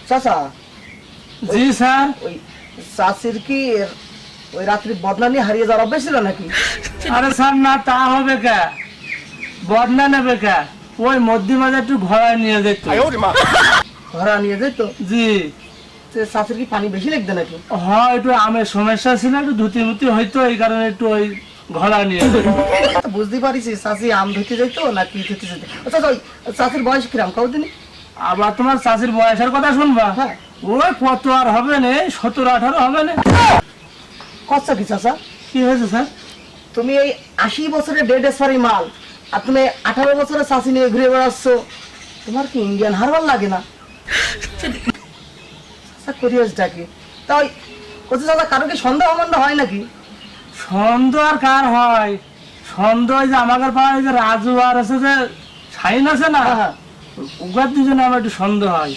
চাচা জি স্যার। ওই চাচির কি ওই রাত্রি বদনা নিয়ে হারিয়ে যাওয়ার অভ্যাস ছিল নাকি? আরে স্যার না, তা হবে কে? বদনা নেবে কে? ওই মধ্যে মাঝে একটু ঘোড়ায় নিয়ে যেত। ঘোড়া নিয়ে যেত? জি। চাচির কি পানি বেশি লাগতো নাকি? হ্যাঁ, একটু আমের সমস্যা ছিল, একটু ধুতি মুতি হইতো, এই কারণে একটু ওই ঘোড়া নিয়ে যেত। বুঝতে পারিস চাচি আম ধুতে যেত না কি ধুতে যেত? আচ্ছা ওই চাচির বয়স কিরাম কাউ দিনই? আবার তোমার চাষির বয়সের কথা শুনবা? হ্যাঁ। ওই কত আর হবে না, 17-18 হবে না। কচ্ছা কি চাচা? কি হয়েছে স্যার? তুমি এই 80 বছরের ডেড এক্সপায়ারি মাল আর তুমি 18 বছরের চাচি নিয়ে ঘুরে বেড়াচ্ছ, তোমার কি ইন্ডিয়ান হারবার লাগে না? করিয়াসটা কি তাই কত চাচা, কারো কি সন্দেহ মন্দ হয় নাকি? সন্দেহ আর কার হয়? সন্দেহ ওই যে আমাদের পাড়ায় যে রাজু আর আছে যে শাহিন আছে না, হ্যাঁ। উগার দুজনে আমার একটু সন্দেহ হয়।